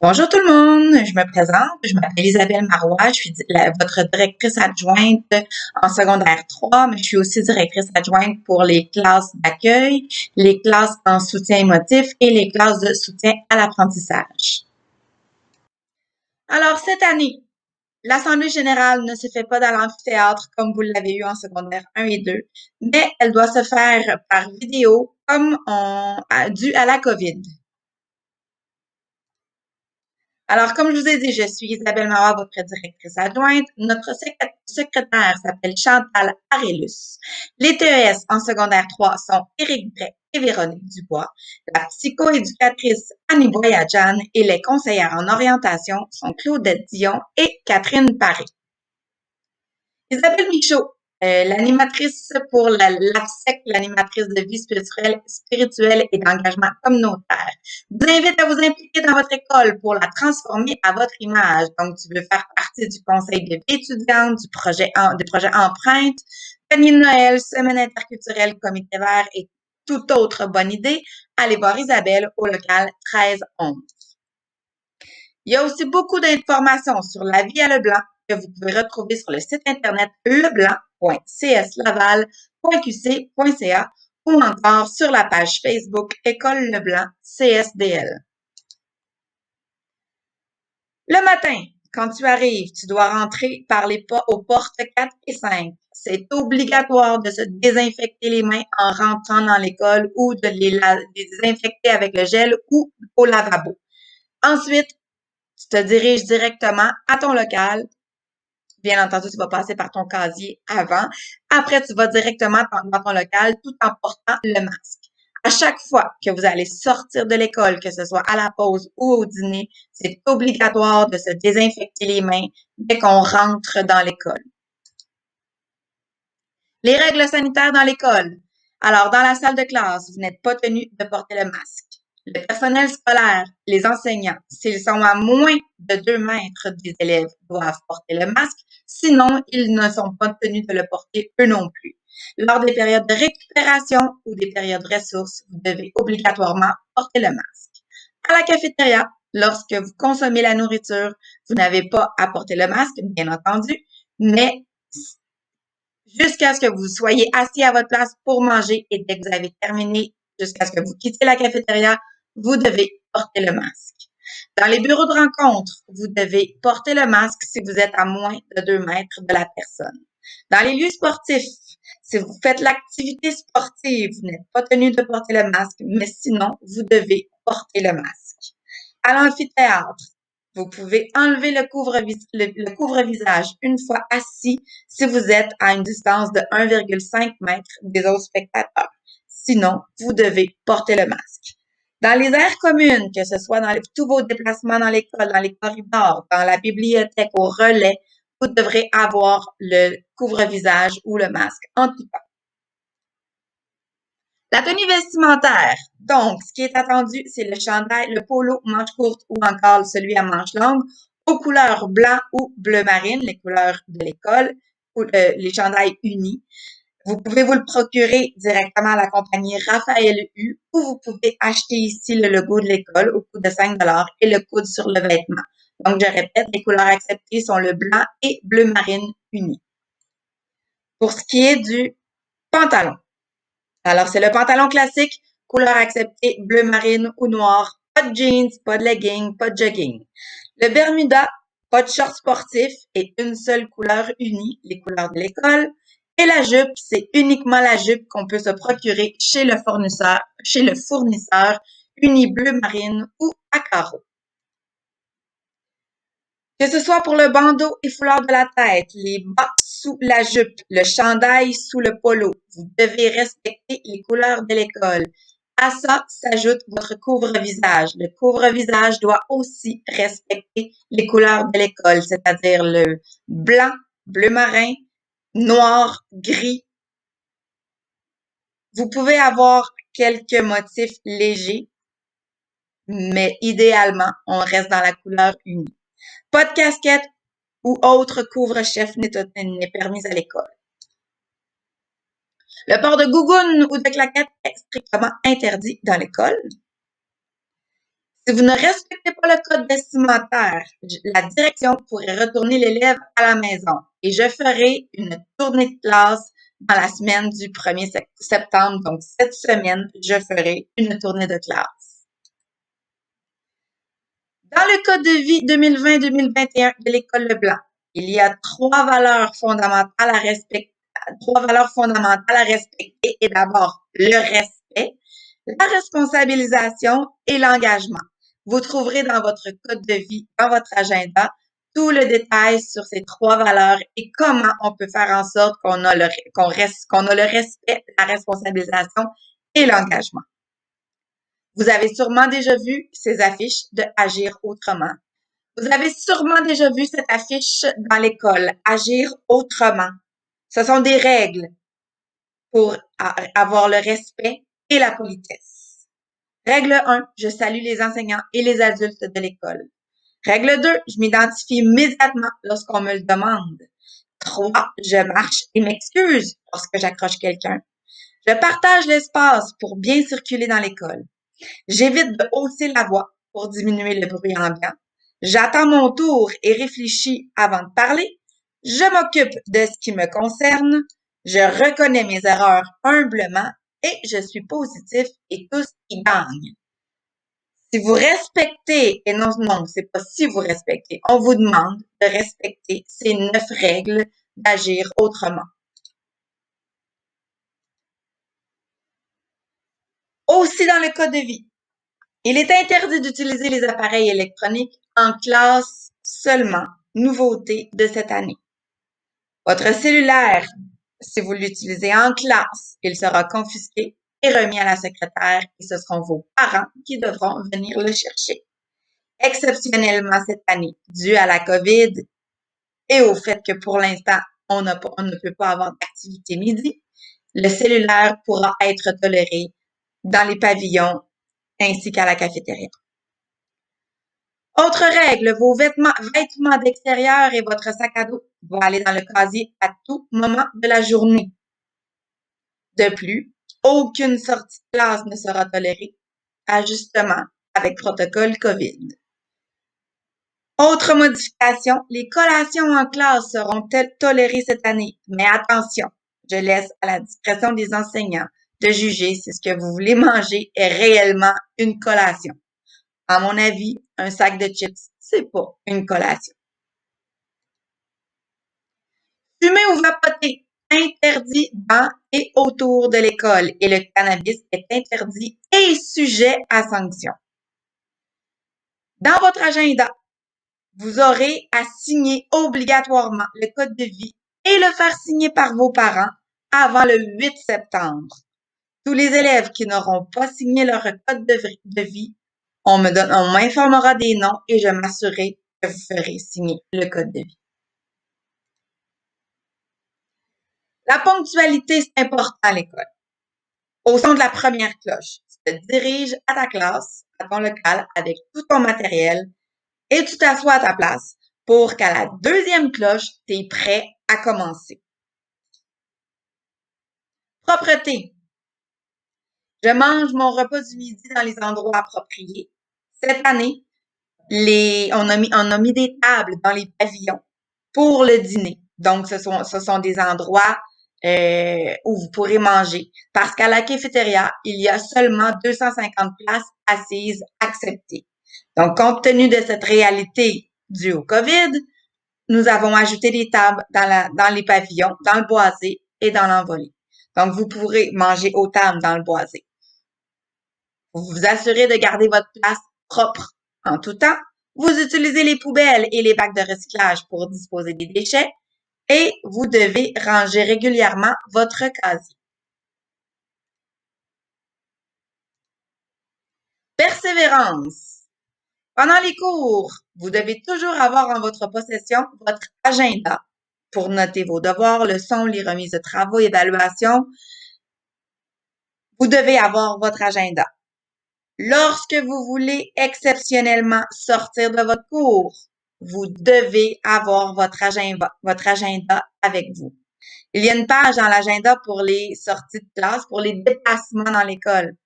Bonjour tout le monde, je me présente, je m'appelle Isabelle Marois, je suis votre directrice adjointe en secondaire 3, mais je suis aussi directrice adjointe pour les classes d'accueil, les classes en soutien émotif et les classes de soutien à l'apprentissage. Alors cette année, l'Assemblée générale ne se fait pas dans l'amphithéâtre comme vous l'avez eu en secondaire 1 et 2, mais elle doit se faire par vidéo dû à la COVID. Alors, comme je vous ai dit, je suis Isabelle Marois, votre directrice adjointe. Notre secrétaire s'appelle Chantal Arellus. Les TES en secondaire 3 sont Éric Bray et Véronique Dubois. La psychoéducatrice Annie Boyadjan et les conseillères en orientation sont Claudette Dion et Catherine Paré. Isabelle Michaud, l'animatrice pour l'AFSEC, l'animatrice de vie spirituelle et d'engagement communautaire, vous invite à vous impliquer dans votre école pour la transformer à votre image. Donc, tu veux faire partie du conseil de vie étudiante, du projet Empreinte, panier de Noël, semaine interculturelle, comité vert et toute autre bonne idée, allez voir Isabelle au local 1311. Il y a aussi beaucoup d'informations sur la vie à Leblanc que vous pouvez retrouver sur le site internet leblanc.cslaval.qc.ca ou encore sur la page Facebook École Leblanc CSDL. Le matin, quand tu arrives, tu dois rentrer par les pas aux portes 4 et 5. C'est obligatoire de se désinfecter les mains en rentrant dans l'école ou de les désinfecter avec le gel ou au lavabo. Ensuite, tu te diriges directement à ton local. Bien entendu, tu vas passer par ton casier avant. Après, tu vas directement dans ton local tout en portant le masque. À chaque fois que vous allez sortir de l'école, que ce soit à la pause ou au dîner, c'est obligatoire de se désinfecter les mains dès qu'on rentre dans l'école. Les règles sanitaires dans l'école. Alors, dans la salle de classe, vous n'êtes pas tenu de porter le masque. Le personnel scolaire, les enseignants, s'ils sont à moins de 2 mètres des élèves, doivent porter le masque. Sinon, ils ne sont pas tenus de le porter eux non plus. Lors des périodes de récupération ou des périodes ressources, vous devez obligatoirement porter le masque. À la cafétéria, lorsque vous consommez la nourriture, vous n'avez pas à porter le masque, bien entendu, mais jusqu'à ce que vous soyez assis à votre place pour manger et dès que vous avez terminé, jusqu'à ce que vous quittiez la cafétéria, vous devez porter le masque. Dans les bureaux de rencontre, vous devez porter le masque si vous êtes à moins de 2 mètres de la personne. Dans les lieux sportifs, si vous faites l'activité sportive, vous n'êtes pas tenu de porter le masque, mais sinon, vous devez porter le masque. À l'amphithéâtre, vous pouvez enlever le couvre-visage une fois assis si vous êtes à une distance de 1,5 m des autres spectateurs. Sinon, vous devez porter le masque. Dans les aires communes, que ce soit dans tous vos déplacements dans l'école, dans les corridors, dans la bibliothèque, au relais, vous devrez avoir le couvre-visage ou le masque en tout cas. La tenue vestimentaire. Donc, ce qui est attendu, c'est le chandail, le polo manche courte ou encore celui à manche longue aux couleurs blanc ou bleu marine, les couleurs de l'école, ou les chandails unis. Vous pouvez vous le procurer directement à la compagnie Raphaël U ou vous pouvez acheter ici le logo de l'école au coût de 5 et le coude sur le vêtement. Donc, je répète, les couleurs acceptées sont le blanc et bleu marine unis. Pour ce qui est du pantalon. Alors, c'est le pantalon classique, couleur acceptée, bleu marine ou noir. Pas de jeans, pas de leggings, pas de jogging. Le Bermuda, pas de short sportif et une seule couleur unie, les couleurs de l'école. Et la jupe, c'est uniquement la jupe qu'on peut se procurer chez le fournisseur uni bleu marine ou à carreaux. Que ce soit pour le bandeau et foulard de la tête, les bas sous la jupe, le chandail sous le polo, vous devez respecter les couleurs de l'école. À ça s'ajoute votre couvre-visage. Le couvre-visage doit aussi respecter les couleurs de l'école, c'est-à-dire le blanc, bleu marin, noir, gris. Vous pouvez avoir quelques motifs légers, mais idéalement, on reste dans la couleur unie. Pas de casquette ou autre couvre-chef n'est permis à l'école. Le port de gougoune ou de claquettes est strictement interdit dans l'école. Si vous ne respectez pas le code vestimentaire, la direction pourrait retourner l'élève à la maison et je ferai une tournée de classe dans la semaine du 1er septembre. Donc, cette semaine, je ferai une tournée de classe. Dans le code de vie 2020-2021 de l'école Leblanc, il y a trois valeurs fondamentales à respecter. Et d'abord, le respect, la responsabilisation et l'engagement. Vous trouverez dans votre code de vie, dans votre agenda, tout le détail sur ces trois valeurs et comment on peut faire en sorte qu'on a le respect, la responsabilisation et l'engagement. Vous avez sûrement déjà vu ces affiches de Agir autrement. Vous avez sûrement déjà vu cette affiche dans l'école, Agir autrement. Ce sont des règles pour avoir le respect et la politesse. Règle 1, je salue les enseignants et les adultes de l'école. Règle 2, je m'identifie immédiatement lorsqu'on me le demande. 3, je marche et m'excuse lorsque j'accroche quelqu'un. Je partage l'espace pour bien circuler dans l'école. J'évite de hausser la voix pour diminuer le bruit ambiant. J'attends mon tour et réfléchis avant de parler. Je m'occupe de ce qui me concerne. Je reconnais mes erreurs humblement et je suis positif et tous y gagnent. Si vous respectez, et non, c'est pas si vous respectez, on vous demande de respecter ces 9 règles d'agir autrement. Aussi dans le code de vie, il est interdit d'utiliser les appareils électroniques en classe seulement. Nouveauté de cette année. Votre cellulaire, si vous l'utilisez en classe, il sera confisqué et remis à la secrétaire et ce seront vos parents qui devront venir le chercher. Exceptionnellement cette année, dû à la COVID et au fait que pour l'instant, on ne peut pas avoir d'activité midi, le cellulaire pourra être toléré dans les pavillons ainsi qu'à la cafétéria. Autre règle, vos vêtements d'extérieur et votre sac à dos vont aller dans le casier à tout moment de la journée. De plus, aucune sortie de classe ne sera tolérée, ajustement avec protocole COVID. Autre modification, les collations en classe seront tolérées cette année, mais attention, je laisse à la discrétion des enseignants de juger si ce que vous voulez manger est réellement une collation. À mon avis, un sac de chips, c'est pas une collation. Fumer ou vapoter, interdit dans et autour de l'école et le cannabis est interdit et sujet à sanction. Dans votre agenda, vous aurez à signer obligatoirement le code de vie et le faire signer par vos parents avant le 8 septembre. Tous les élèves qui n'auront pas signé leur code de vie, on m'informera des noms et je m'assurerai que vous ferez signer le code de vie. La ponctualité, c'est important à l'école. Au son de la première cloche, tu te diriges à ta classe, à ton local, avec tout ton matériel et tu t'assois à ta place pour qu'à la deuxième cloche, tu es prêt à commencer. Propreté. Je mange mon repas du midi dans les endroits appropriés. Cette année, on a mis des tables dans les pavillons pour le dîner. Donc, ce sont des endroits où vous pourrez manger. Parce qu'à la cafétéria, il y a seulement 250 places assises acceptées. Donc, compte tenu de cette réalité due au COVID, nous avons ajouté des tables dans les pavillons, dans le boisé et dans l'envolée. Donc, vous pourrez manger aux tables dans le boisé. Vous vous assurez de garder votre place propre en tout temps. Vous utilisez les poubelles et les bacs de recyclage pour disposer des déchets et vous devez ranger régulièrement votre casier. Persévérance. Pendant les cours, vous devez toujours avoir en votre possession votre agenda pour noter vos devoirs, leçons, les remises de travaux, évaluations. Vous devez avoir votre agenda. Lorsque vous voulez exceptionnellement sortir de votre cours, vous devez avoir votre agenda avec vous. Il y a une page dans l'agenda pour les sorties de classe, pour les déplacements dans l'école.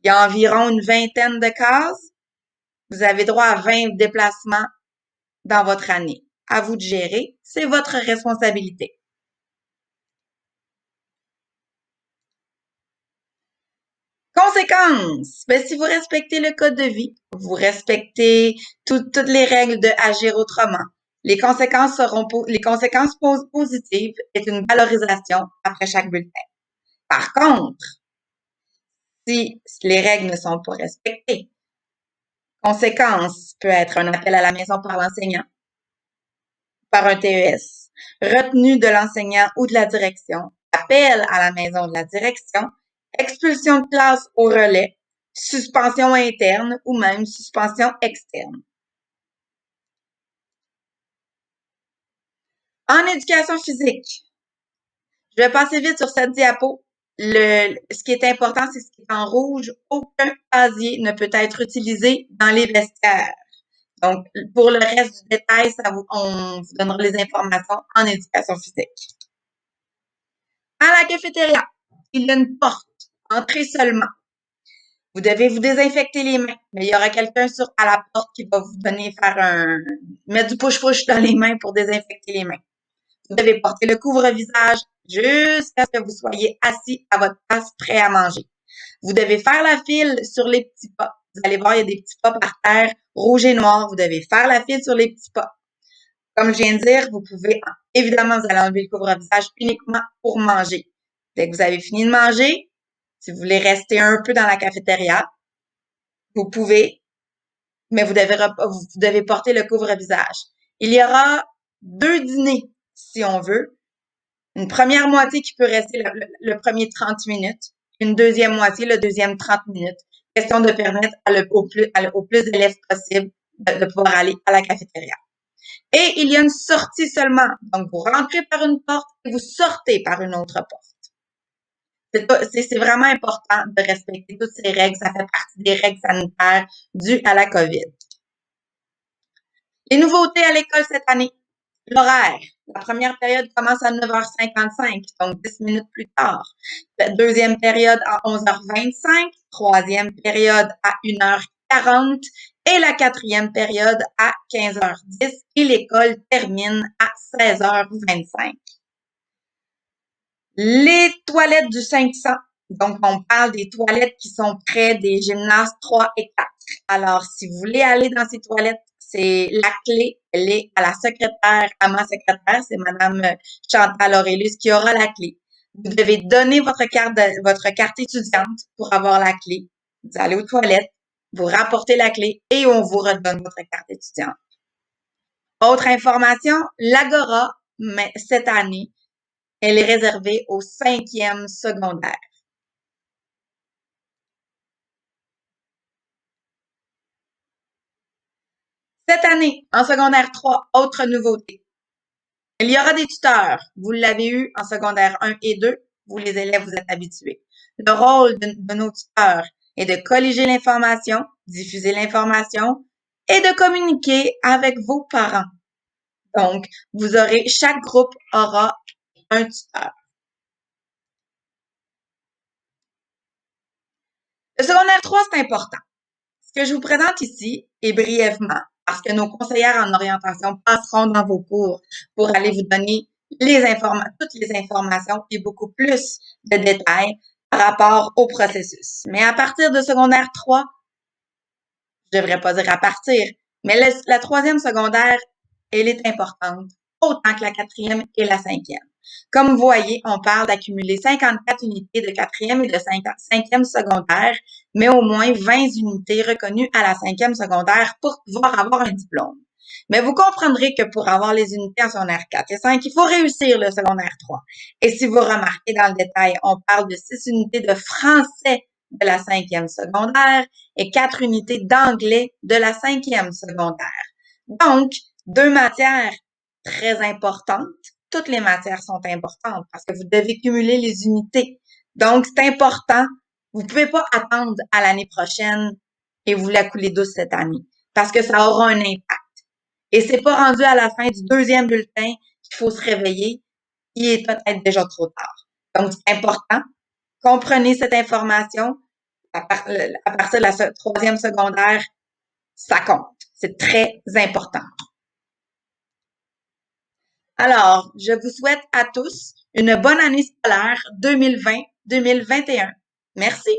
Il y a environ une vingtaine de cases. Vous avez droit à 20 déplacements dans votre année. À vous de gérer, c'est votre responsabilité. Conséquences! Ben, si vous respectez le code de vie, vous respectez toutes les règles de agir autrement. Les conséquences positives est une valorisation après chaque bulletin. Par contre, si les règles ne sont pas respectées, conséquence peut être un appel à la maison par l'enseignant, par un TES, retenue de l'enseignant ou de la direction, appel à la maison de la direction, expulsion de classe au relais, suspension interne ou même suspension externe. En éducation physique, je vais passer vite sur cette diapo. Ce qui est important, c'est ce qui est en rouge. Aucun casier ne peut être utilisé dans les vestiaires. Donc, pour le reste du détail, on vous donnera les informations en éducation physique. À la cafétéria, il y a une porte. Entrez seulement. Vous devez vous désinfecter les mains, mais il y aura quelqu'un à la porte qui va vous mettre du push-push dans les mains pour désinfecter les mains. Vous devez porter le couvre-visage jusqu'à ce que vous soyez assis à votre place prêt à manger. Vous devez faire la file sur les petits pas. Vous allez voir, il y a des petits pas par terre, rouge et noir. Vous devez faire la file sur les petits pas. Comme je viens de dire, évidemment, vous allez enlever le couvre-visage uniquement pour manger. Dès que vous avez fini de manger, si vous voulez rester un peu dans la cafétéria, vous pouvez, mais vous devez porter le couvre-visage. Il y aura 2 dîners, si on veut. Une première moitié qui peut rester le premier 30 minutes, une deuxième moitié, le deuxième 30 minutes. Question de permettre au plus d'élèves possible de pouvoir aller à la cafétéria. Et il y a une sortie seulement. Donc, vous rentrez par une porte et vous sortez par une autre porte. C'est vraiment important de respecter toutes ces règles. Ça fait partie des règles sanitaires dues à la COVID. Les nouveautés à l'école cette année. L'horaire. La première période commence à 9h55, donc 10 minutes plus tard. La deuxième période à 11h25, troisième période à 1h40 et la quatrième période à 15h10 et l'école termine à 16h25. Les toilettes du 500. Donc, on parle des toilettes qui sont près des gymnases 3 et 4. Alors, si vous voulez aller dans ces toilettes, c'est la clé, elle est à ma secrétaire, c'est Madame Chantal Aurelius qui aura la clé. Vous devez donner votre carte étudiante pour avoir la clé. Vous allez aux toilettes, vous rapportez la clé et on vous redonne votre carte étudiante. Autre information, l'Agora, mais cette année, elle est réservée au 5e secondaire. Cette année, en secondaire 3, autre nouveauté. Il y aura des tuteurs. Vous l'avez eu en secondaire 1 et 2. Vous, les élèves, vous êtes habitués. Le rôle de nos tuteurs est de colliger l'information, diffuser l'information et de communiquer avec vos parents. Donc, chaque groupe aura un tuteur. Le secondaire 3, c'est important. Ce que je vous présente ici est brièvement, parce que nos conseillères en orientation passeront dans vos cours pour aller vous donner toutes les informations et beaucoup plus de détails par rapport au processus. Mais à partir de secondaire 3, je devrais pas dire à partir, mais la troisième secondaire, elle est importante, autant que la quatrième et la cinquième. Comme vous voyez, on parle d'accumuler 54 unités de quatrième et de cinquième secondaire, mais au moins 20 unités reconnues à la cinquième secondaire pour pouvoir avoir un diplôme. Mais vous comprendrez que pour avoir les unités en secondaire 4 et 5, il faut réussir le secondaire 3. Et si vous remarquez dans le détail, on parle de 6 unités de français de la cinquième secondaire et 4 unités d'anglais de la cinquième secondaire. Donc, 2 matières très importantes. Toutes les matières sont importantes parce que vous devez cumuler les unités. Donc, c'est important. Vous pouvez pas attendre à l'année prochaine et vous la couler douce cette année parce que ça aura un impact. Et c'est pas rendu à la fin du deuxième bulletin qu'il faut se réveiller. Il est peut-être déjà trop tard. Donc, c'est important. Comprenez cette information. À partir de la troisième secondaire, Ça compte. C'est très important. Alors, je vous souhaite à tous une bonne année scolaire 2020-2021. Merci.